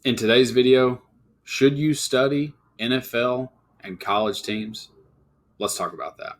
In today's video, should you study NFL and college teams? Let's talk about that.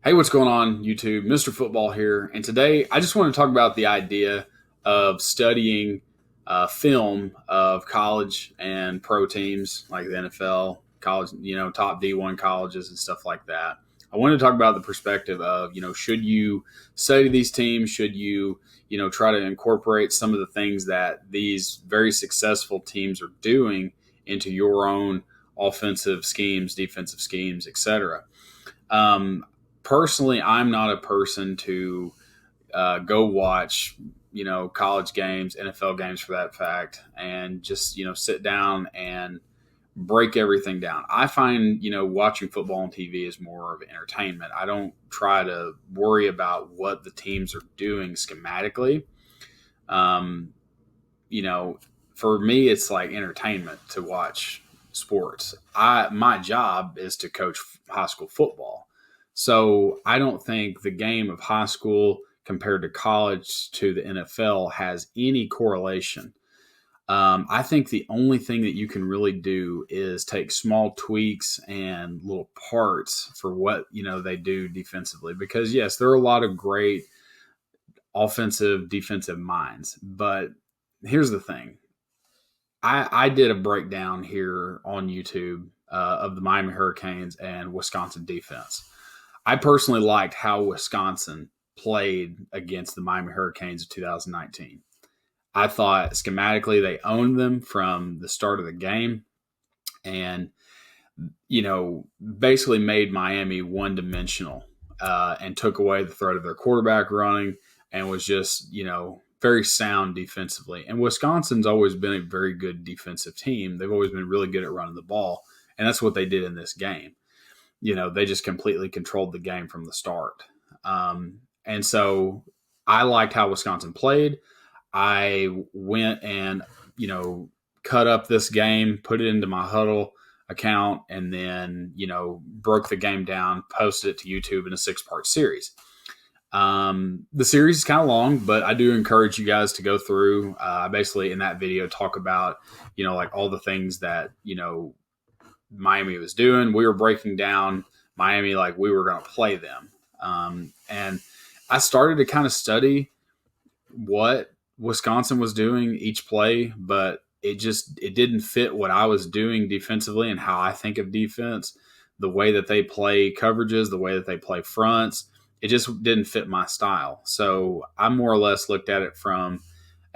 Hey, what's going on, YouTube? Mr. Football here. And today I just want to talk about the idea of studying film of college and pro teams like the NFL, college, top D1 colleges and stuff like that. I want to talk about the perspective of, should you study these teams? Should you, try to incorporate some of the things that these very successful teams are doing into your own offensive schemes, defensive schemes, etc. Personally, I'm not a person to go watch, college games, NFL games for that fact, and just, sit down and break everything down. I find, watching football on TV is more of entertainment. I don't try to worry about what the teams are doing schematically. Um, for me, it's like entertainment to watch sports. My job is to coach high school football. So I don't think the game of high school compared to college to the NFL has any correlation. I think the only thing that you can really do is take small tweaks and little parts for what they do defensively. Because yes, there are a lot of great offensive, defensive minds, but here's the thing: I did a breakdown here on YouTube of the Miami Hurricanes and Wisconsin defense. I personally liked how Wisconsin played against the Miami Hurricanes of 2019. I thought schematically they owned them from the start of the game and, basically made Miami one-dimensional and took away the threat of their quarterback running and was just, very sound defensively. And Wisconsin's always been a very good defensive team. They've always been really good at running the ball, and that's what they did in this game. They just completely controlled the game from the start. And so I liked how Wisconsin played. I went and, cut up this game, put it into my Huddle account, and then, broke the game down, posted it to YouTube in a 6-part series. The series is kind of long, but I do encourage you guys to go through. I basically in that video talk about, like all the things that, Miami was doing. We were breaking down Miami like we were going to play them. And I started to kind of study what Wisconsin was doing each play, but it didn't fit what I was doing defensively and how I think of defense, the way that they play coverages, the way that they play fronts. It just didn't fit my style. So I more or less looked at it from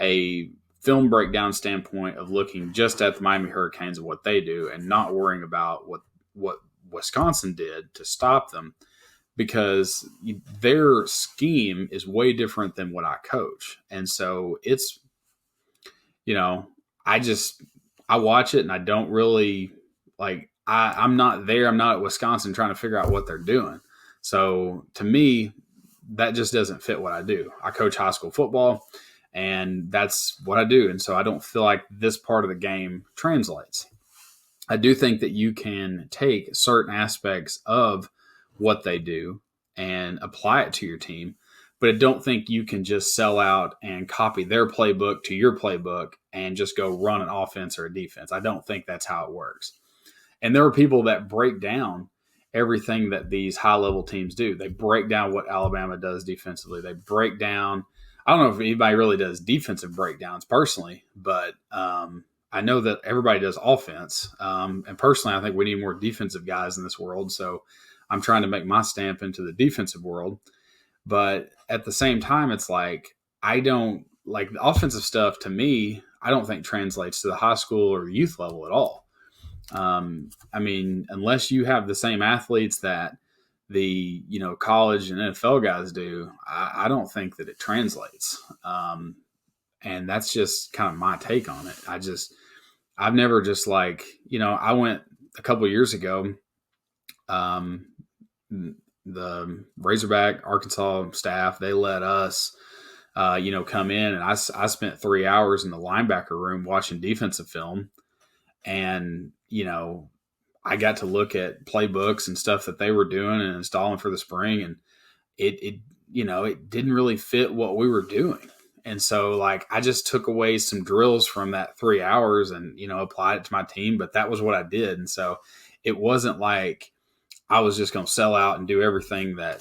a film breakdown standpoint of looking just at the Miami Hurricanes and what they do and not worrying about what Wisconsin did to stop them, because their scheme is way different than what I coach. And so it's, I watch it and I don't really I'm not there. I'm not at Wisconsin trying to figure out what they're doing. So to me, that just doesn't fit what I do. I coach high school football, and that's what I do. And so I don't feel like this part of the game translates. I do think that you can take certain aspects of what they do and apply it to your team, but I don't think you can just sell out and copy their playbook to your playbook and just go run an offense or a defense. I don't think that's how it works. And there are people that break down everything that these high-level teams do. They break down what Alabama does defensively. They break down – I don't know if anybody really does defensive breakdowns personally, but I know that everybody does offense. And personally, I think we need more defensive guys in this world. So I'm trying to make my stamp into the defensive world. But at the same time, it's like I don't – like the offensive stuff to me, I don't think translates to the high school or youth level at all. Unless you have the same athletes that the, college and NFL guys do, I don't think that it translates. And that's just kind of my take on it. I've never just I went a couple of years ago, the Razorback Arkansas staff, they let us, come in, and I spent 3 hours in the linebacker room watching defensive film. And, I got to look at playbooks and stuff that they were doing and installing for the spring, and it didn't really fit what we were doing. And so like I just took away some drills from that 3 hours and, applied it to my team, but that was what I did. And so it wasn't like I was just going to sell out and do everything that,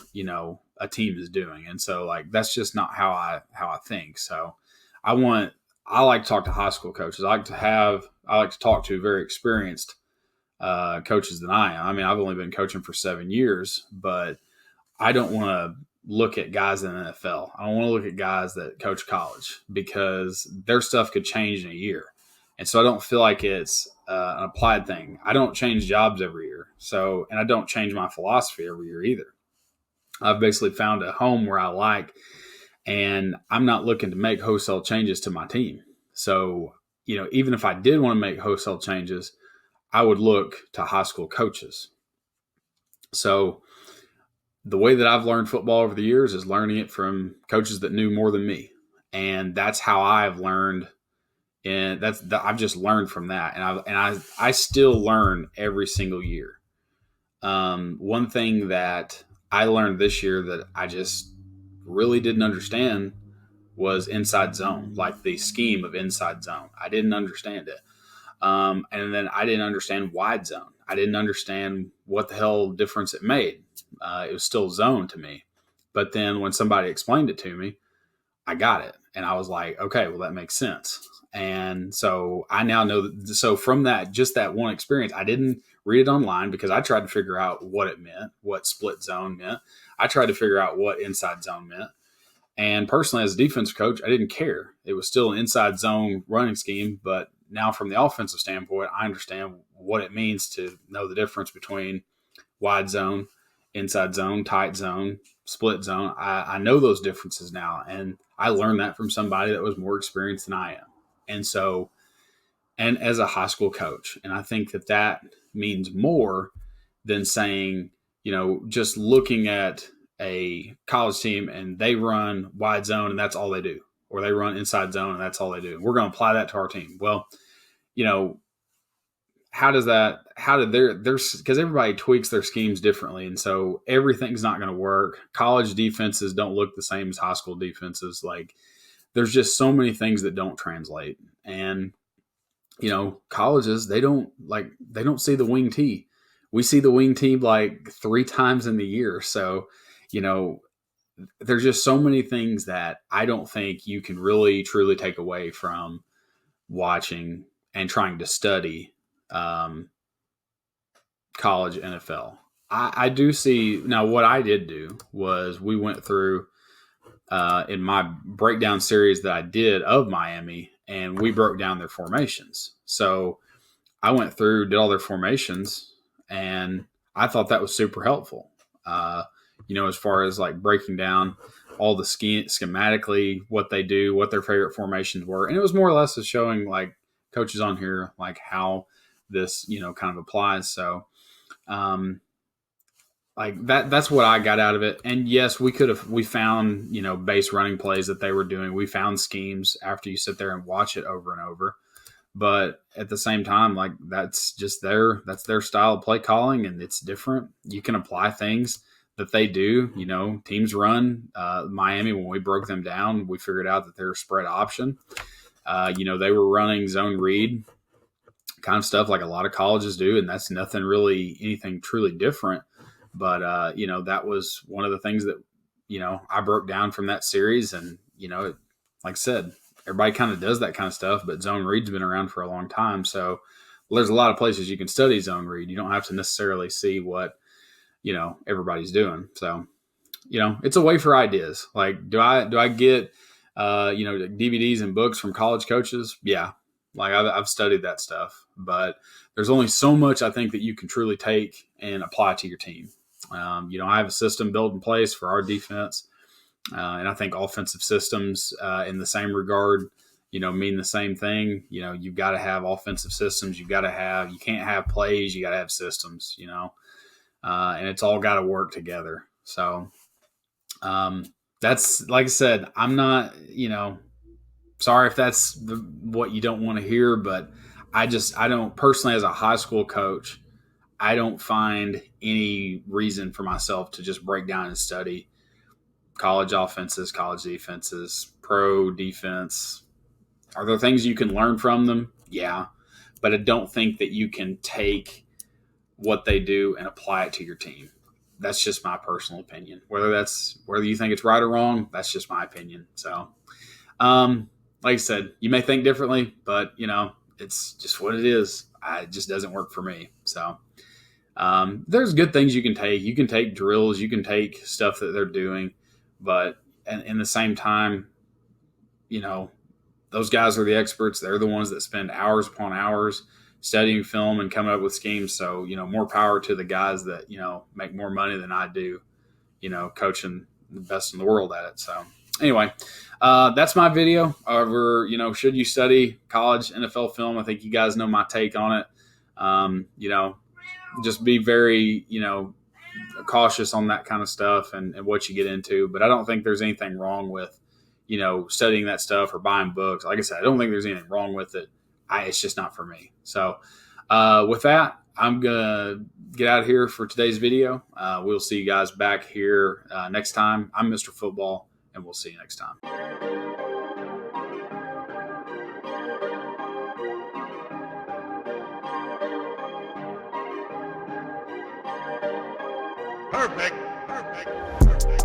a team is doing. And so like, that's just not how I think. So I like to talk to high school coaches. I like to talk to very experienced coaches than I am. I mean, I've only been coaching for 7 years, but I don't want to look at guys in the NFL. I don't want to look at guys that coach college because their stuff could change in a year. And so I don't feel like it's an applied thing. I don't change jobs every year. And I don't change my philosophy every year either. I've basically found a home where I like, and I'm not looking to make wholesale changes to my team. So, even if I did want to make wholesale changes, I would look to high school coaches. So the way that I've learned football over the years is learning it from coaches that knew more than me. And that's how I've learned. And I've just learned from that. And I still learn every single year. One thing that I learned this year that I just really didn't understand was inside zone, like the scheme of inside zone. I didn't understand it. And then I didn't understand wide zone. I didn't understand what the hell difference it made. It was still zone to me. But then when somebody explained it to me, I got it. And I was like, okay, well, that makes sense. And so I now know that. So from that, just that one experience, I didn't read it online because I tried to figure out what it meant, what split zone meant. I tried to figure out what inside zone meant. And personally, as a defensive coach, I didn't care. It was still an inside zone running scheme. But now from the offensive standpoint, I understand what it means to know the difference between wide zone, inside zone, tight zone, split zone. I know those differences now. And I learned that from somebody that was more experienced than I am. And so, and as a high school coach, and I think that means more than saying, just looking at a college team and they run wide zone and that's all they do, or they run inside zone and that's all they do. We're going to apply that to our team. Well, how did because everybody tweaks their schemes differently. And so everything's not going to work. College defenses don't look the same as high school defenses. Like there's just so many things that don't translate. And, colleges, they don't see the wing tee. We see the wing tee like 3 times in the year. So, there's just so many things that I don't think you can really truly take away from watching and trying to study college NFL. I do see now. What I did do was we went through in my breakdown series that I did of Miami, and we broke down their formations. So I went through, did all their formations, and I thought that was super helpful. As far as like breaking down all the schematically what they do, what their favorite formations were, and it was more or less showing like coaches on here like how this kind of applies. So like that's what I got out of it. And yes, we found base running plays that they were doing. We found schemes after you sit there and watch it over and over. But at the same time, like that's their style of play calling, and it's different. You can apply things that they do. Teams run Miami. When we broke them down, we figured out that they're a spread option. They were running zone read kind of stuff like a lot of colleges do, and that's anything truly different. But that was one of the things that I broke down from that series, and like I said, everybody kind of does that kind of stuff, but zone read's been around for a long time. So there's a lot of places you can study zone read. You don't have to necessarily see what everybody's doing. So it's a way for ideas. Like do I get DVDs and books from college coaches? Yeah, like I've studied that stuff, but there's only so much I think that you can truly take and apply to your team. I have a system built in place for our defense. And I think offensive systems in the same regard, mean the same thing. You've got to have offensive systems. You can't have plays. You got to have systems, and it's all got to work together. So that's, like I said, I'm not, sorry if that's what you don't want to hear, but I don't personally, as a high school coach, I don't find any reason for myself to just break down and study college offenses, college defenses, pro defense. Are there things you can learn from them? Yeah. But I don't think that you can take what they do and apply it to your team. That's just my personal opinion. Whether you think it's right or wrong, that's just my opinion. So, like I said, you may think differently, but it's just what it is. It just doesn't work for me. So, there's good things you can take. You can take drills. You can take stuff that they're doing, but in the same time, those guys are the experts. They're the ones that spend hours upon hours studying film and coming up with schemes. So, more power to the guys that, make more money than I do, coaching the best in the world at it. So anyway, that's my video over, should you study college NFL film? I think you guys know my take on it. Just be very, cautious on that kind of stuff and what you get into. But I don't think there's anything wrong with, studying that stuff or buying books. Like I said, I don't think there's anything wrong with it. It's just not for me. So with that, I'm going to get out of here for today's video. We'll see you guys back here next time. I'm Mr. Football, and we'll see you next time. Perfect. Perfect. Perfect.